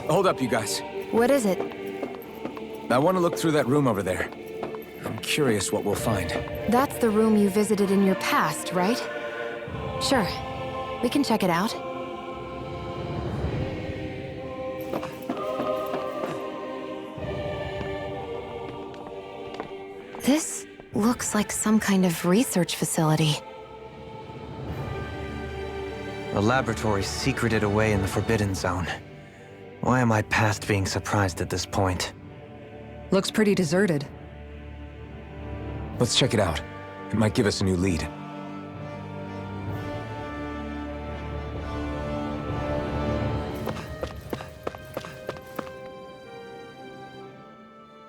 Hold up, you guys. What is it? I want to look through that room over there. I'm curious what we'll find. That's the room you visited in your past, right? Sure. We can check it out. This looks like some kind of research facility. A laboratory secreted away in the Forbidden Zone. Why am I past being surprised at this point? Looks pretty deserted. Let's check it out. It might give us a new lead.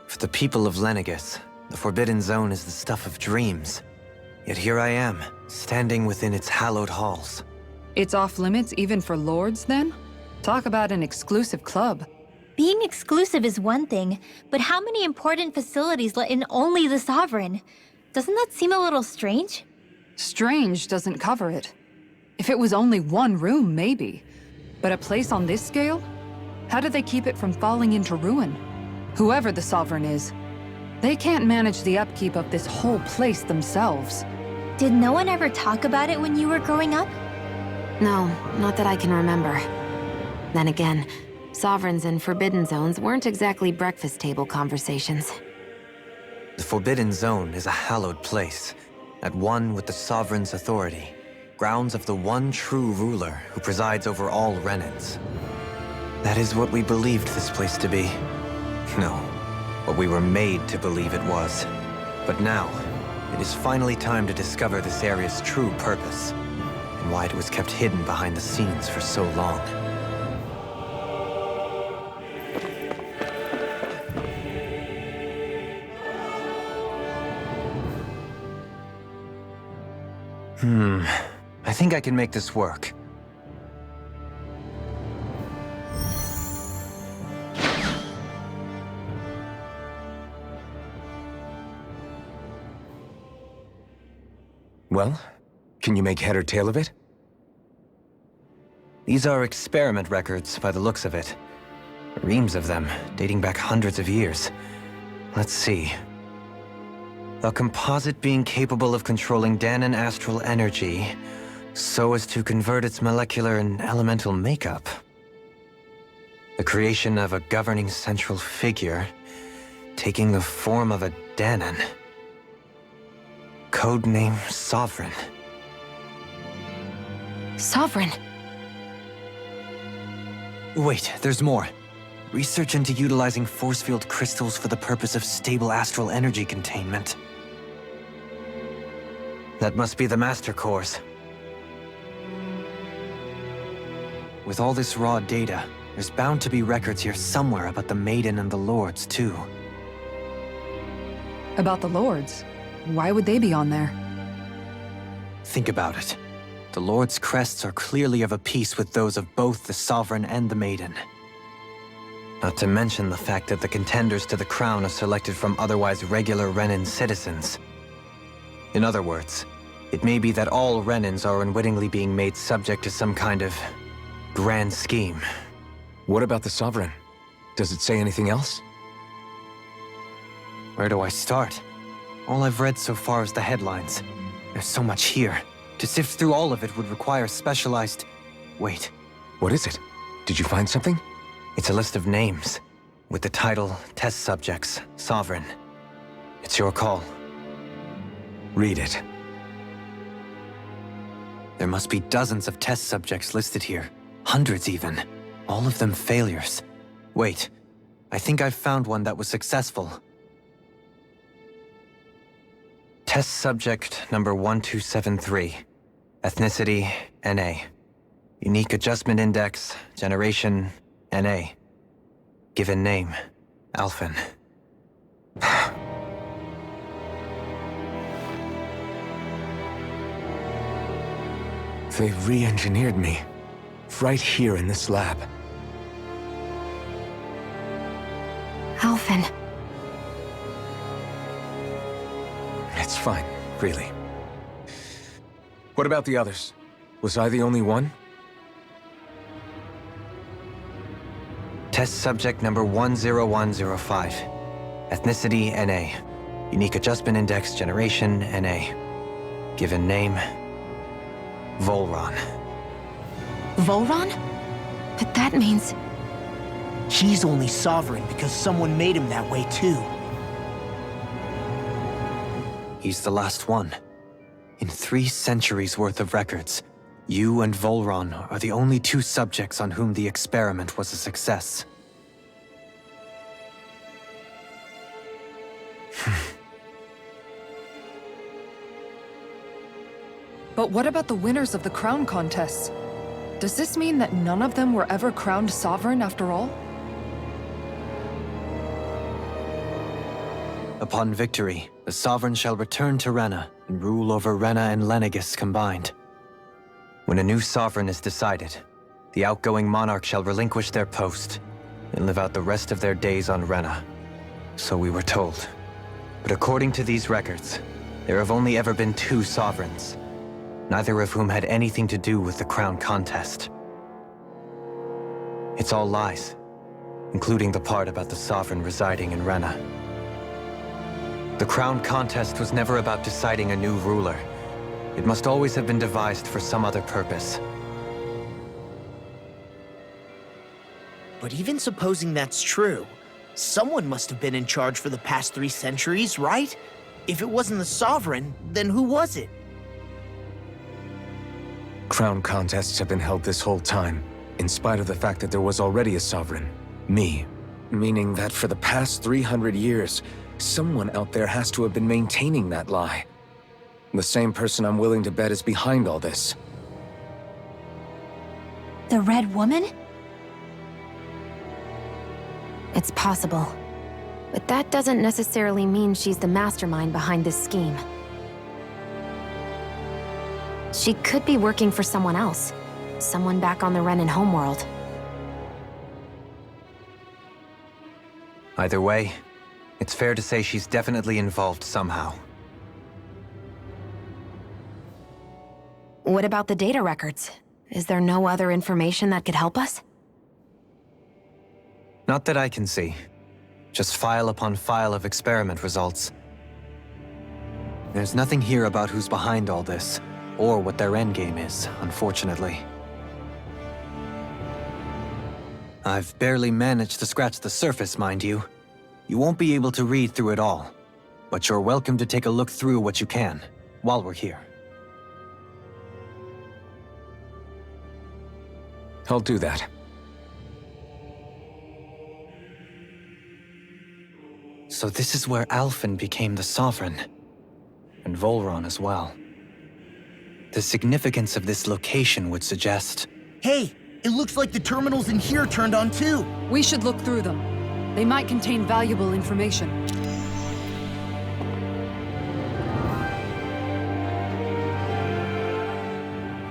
For the people of Lenegis, the Forbidden Zone is the stuff of dreams. Yet here I am, standing within its hallowed halls. It's off limits even for lords, then? Talk about an exclusive club. Being exclusive is one thing, but how many important facilities let in only the Sovereign? Doesn't that seem a little strange? Strange doesn't cover it. If it was only one room, maybe. But a place on this scale? How do they keep it from falling into ruin? Whoever the Sovereign is, they can't manage the upkeep of this whole place themselves. Did no one ever talk about it when you were growing up? No, not that I can remember. Then again, Sovereigns and Forbidden Zones weren't exactly breakfast table conversations. The Forbidden Zone is a hallowed place, at one with the Sovereign's authority, grounds of the one true ruler who presides over all Renans. That is what we believed this place to be. No, what we were made to believe it was. But now, it is finally time to discover this area's true purpose, and why it was kept hidden behind the scenes for so long. I think I can make this work. Well, can you make head or tail of it? These are experiment records by the looks of it. Reams of them, dating back hundreds of years. Let's see. A composite being capable of controlling Dahnan astral energy so as to convert its molecular and elemental makeup. The creation of a governing central figure, taking the form of a Dahnan. Codename Sovereign. Sovereign! Wait, there's more. Research into utilizing force field crystals for the purpose of stable astral energy containment. That must be the Master Cores. With all this raw data, there's bound to be records here somewhere about the Maiden and the Lords, too. About the lords? Why would they be on there? Think about it. The Lord's crests are clearly of a piece with those of both the Sovereign and the Maiden. Not to mention the fact that the contenders to the crown are selected from otherwise regular Renan citizens. In other words, it may be that all Renans are unwittingly being made subject to some kind of grand scheme. What about the Sovereign? Does it say anything else? Where do I start? All I've read so far is the headlines. There's so much here. To sift through all of it would require specialized... Wait. What is it? Did you find something? It's a list of names, with the title Test Subjects, Sovereign. It's your call. Read it. There must be dozens of test subjects listed here. Hundreds even. All of them failures. Wait, I think I've found one that was successful. Test subject number 1273. Ethnicity, NA. Unique adjustment index, generation, NA. Given name, Alphen. They re-engineered me. Right here in this lab. Alphen. It's fine, really. What about the others? Was I the only one? Test subject number 10105. Ethnicity, NA. Unique Adjustment Index generation, NA. Given name, Volron. Volron? But that means... He's only sovereign because someone made him that way too. He's the last one. In 3 centuries worth of records, you and Volron are the only 2 subjects on whom the experiment was a success. But what about the winners of the crown contests? Does this mean that none of them were ever crowned sovereign after all? Upon victory, the Sovereign shall return to Rena and rule over Rena and Lenegis combined. When a new Sovereign is decided, the outgoing monarch shall relinquish their post and live out the rest of their days on Rena. So we were told. But according to these records, there have only ever been 2 Sovereigns, neither of whom had anything to do with the crown contest. It's all lies, including the part about the Sovereign residing in Rena. The crown contest was never about deciding a new ruler. It must always have been devised for some other purpose. But even supposing that's true, someone must have been in charge for the past 3 centuries, right? If it wasn't the Sovereign, then who was it? Crown contests have been held this whole time, in spite of the fact that there was already a sovereign. Me. Meaning that for the past 300 years, someone out there has to have been maintaining that lie. The same person I'm willing to bet is behind all this. The Red Woman? It's possible. But that doesn't necessarily mean she's the mastermind behind this scheme. She could be working for someone else. Someone back on the Renan homeworld. Either way, it's fair to say she's definitely involved somehow. What about the data records? Is there no other information that could help us? Not that I can see. Just file upon file of experiment results. There's nothing here about who's behind all this, or what their endgame is, unfortunately. I've barely managed to scratch the surface, mind you. You won't be able to read through it all, but you're welcome to take a look through what you can, while we're here. I'll do that. So this is where Alphen became the Sovereign, and Volron as well. The significance of this location would suggest... Hey, it looks like the terminals in here turned on too. We should look through them. They might contain valuable information.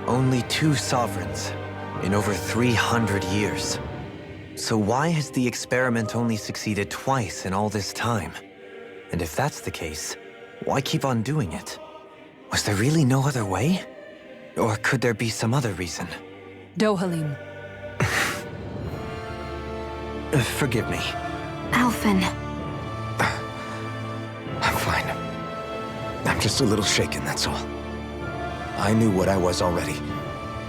Only 2 Sovereigns in over 300 years. So why has the experiment only succeeded twice in all this time? And if that's the case, why keep on doing it? Was there really no other way? Or could there be some other reason? Dohalim. Forgive me. Alphen. I'm fine. I'm just a little shaken, that's all. I knew what I was already,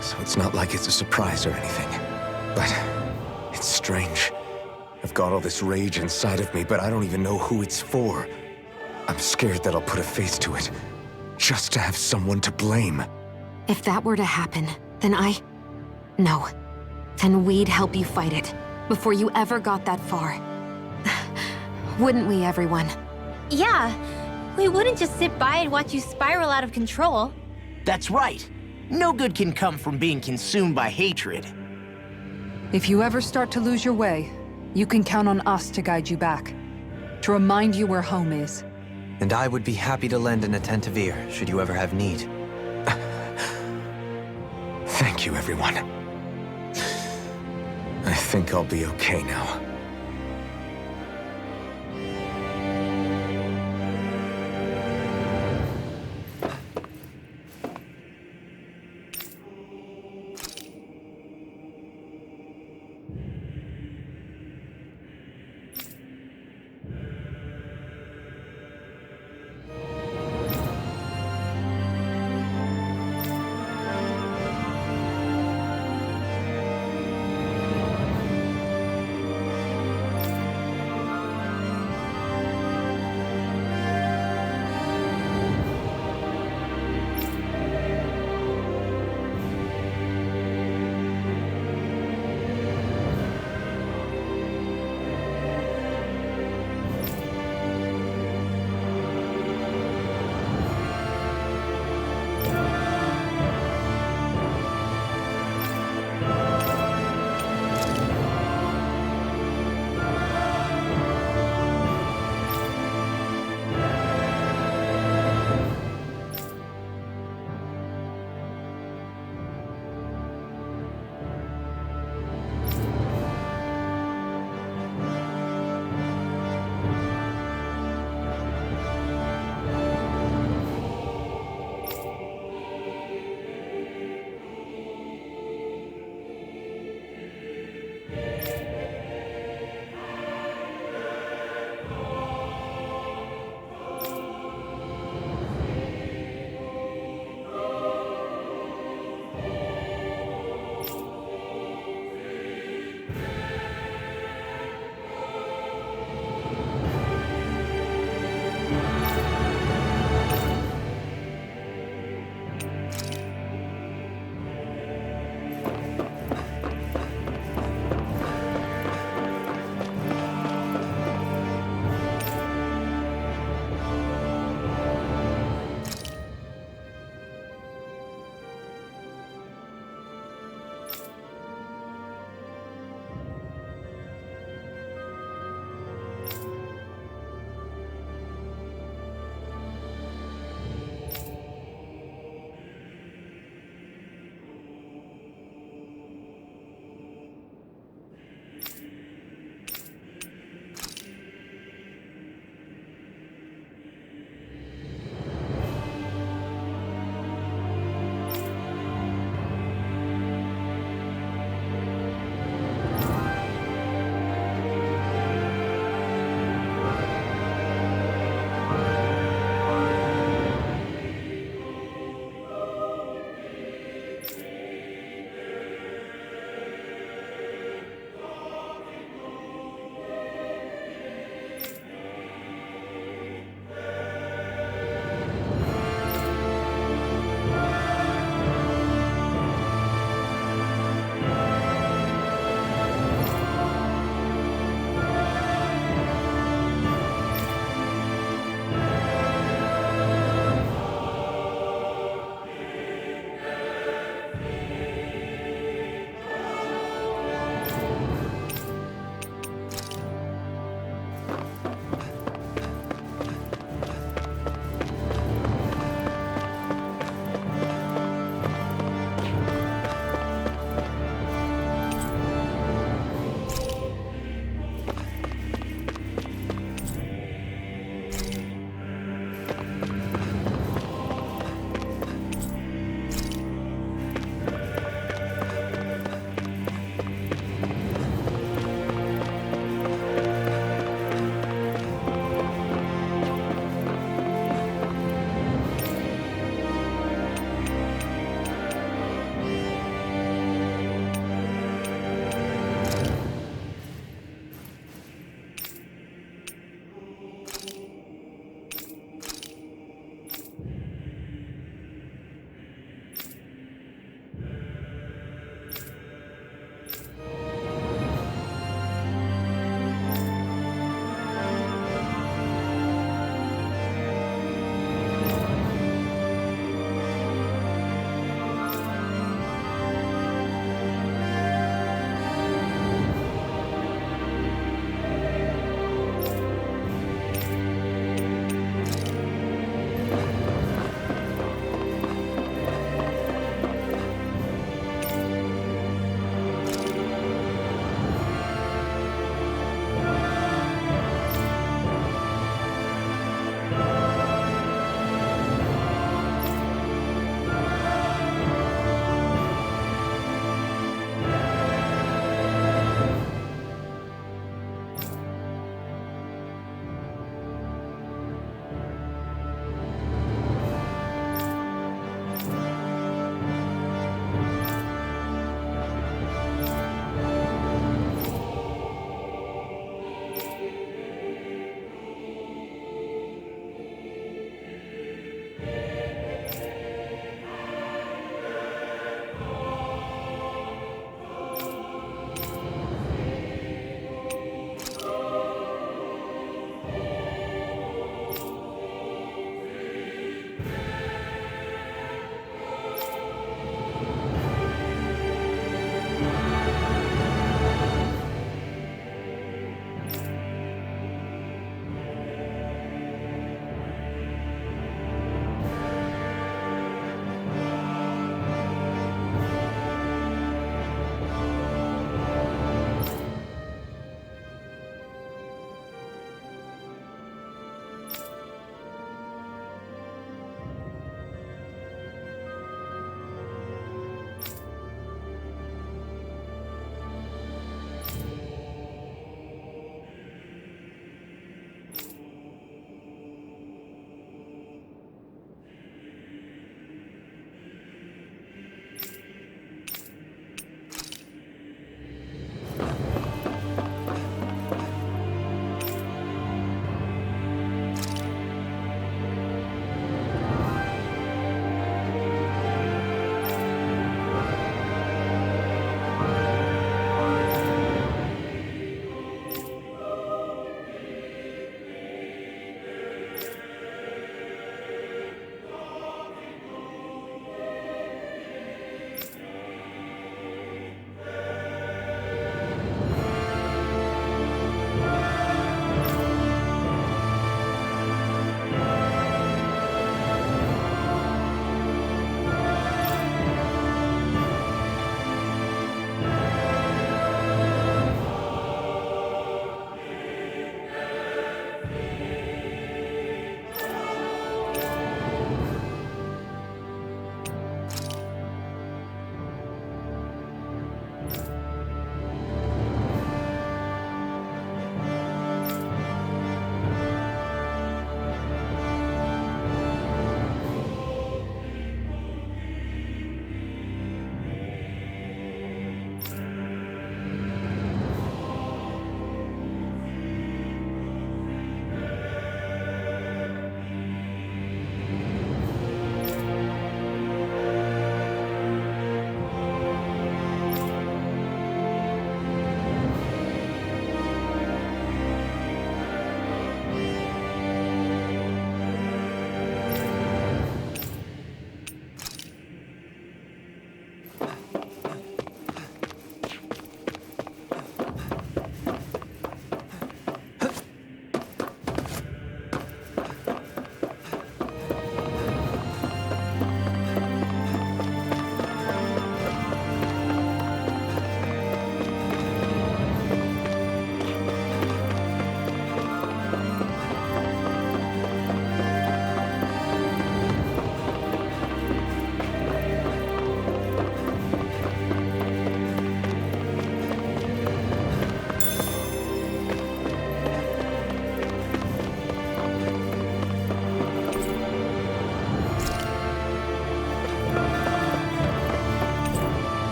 so it's not like it's a surprise or anything. But it's strange. I've got all this rage inside of me, but I don't even know who it's for. I'm scared that I'll put a face to it, just to have someone to blame. If that were to happen, then No. Then we'd help you fight it, before you ever got that far. Wouldn't we, everyone? Yeah. We wouldn't just sit by and watch you spiral out of control. That's right. No good can come from being consumed by hatred. If you ever start to lose your way, you can count on us to guide you back. To remind you where home is. And I would be happy to lend an attentive ear, should you ever have need. Thank you, everyone. I think I'll be okay now.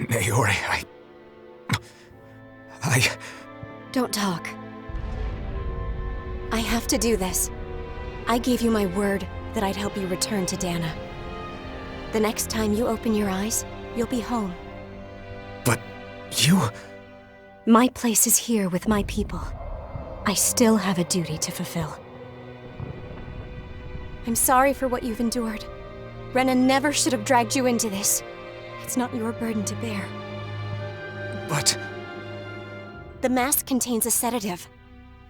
Naori, I... Don't talk. I have to do this. I gave you my word that I'd help you return to Dana. The next time you open your eyes, you'll be home. But you... My place is here with my people. I still have a duty to fulfill. I'm sorry for what you've endured. Renan never should have dragged you into this. It's not your burden to bear. But... The mask contains a sedative.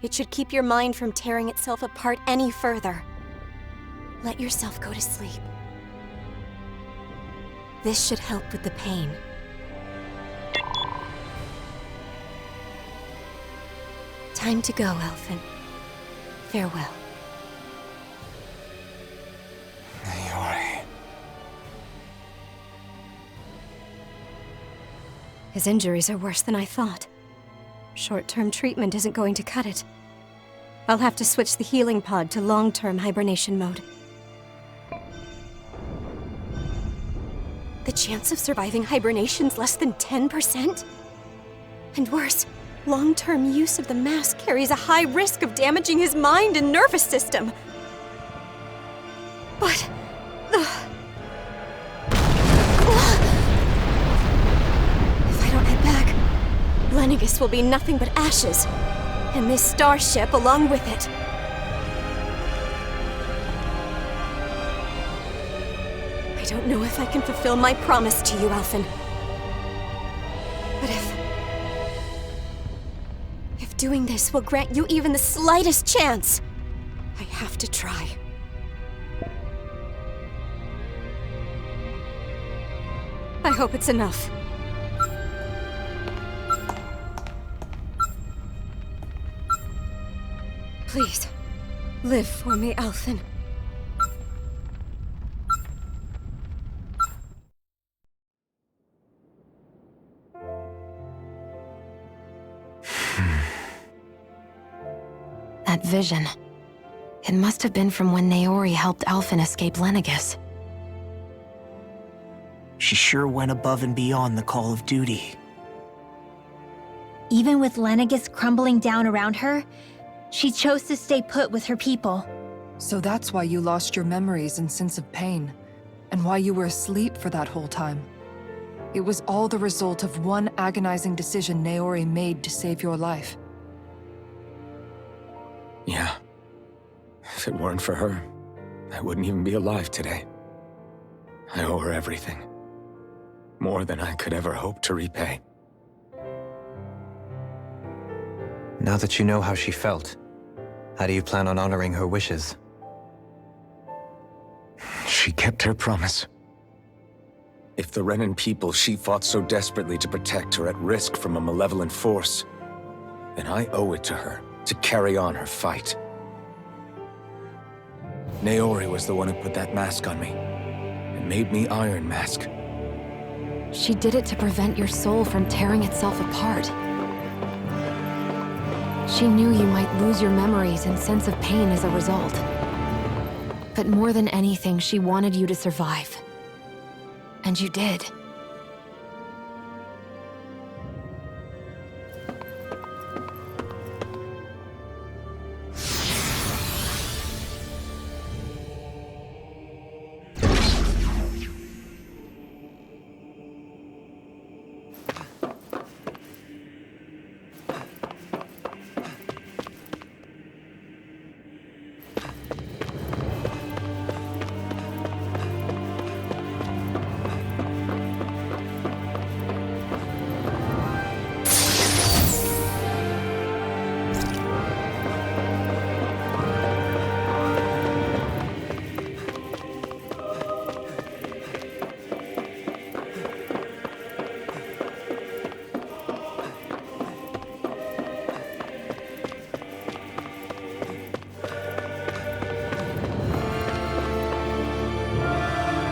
It should keep your mind from tearing itself apart any further. Let yourself go to sleep. This should help with the pain. Time to go, Elfin. Farewell. Naori... His injuries are worse than I thought. Short-term treatment isn't going to cut it. I'll have to switch the healing pod to long-term hibernation mode. The chance of surviving hibernation's less than 10%? And worse, long-term use of the mask carries a high risk of damaging his mind and nervous system. But... If I don't head back, Lenegis will be nothing but ashes, and this starship along with it. I don't know if I can fulfill my promise to you, Elfin. But if doing this will grant you even the slightest chance, I have to try. I hope it's enough. Please, live for me, Elfin. That vision. It must have been from when Naori helped Alphen escape Lenegis. She sure went above and beyond the call of duty. Even with Lenegis crumbling down around her, she chose to stay put with her people. So that's why you lost your memories and sense of pain, and why you were asleep for that whole time. It was all the result of one agonizing decision Naori made to save your life. Yeah. If it weren't for her, I wouldn't even be alive today. I owe her everything. More than I could ever hope to repay. Now that you know how she felt, how do you plan on honoring her wishes? She kept her promise. If the Renan people she fought so desperately to protect are at risk from a malevolent force, then I owe it to her to carry on her fight. Naori was the one who put that mask on me, and made me Iron Mask. She did it to prevent your soul from tearing itself apart. She knew you might lose your memories and sense of pain as a result. But more than anything, she wanted you to survive. And you did.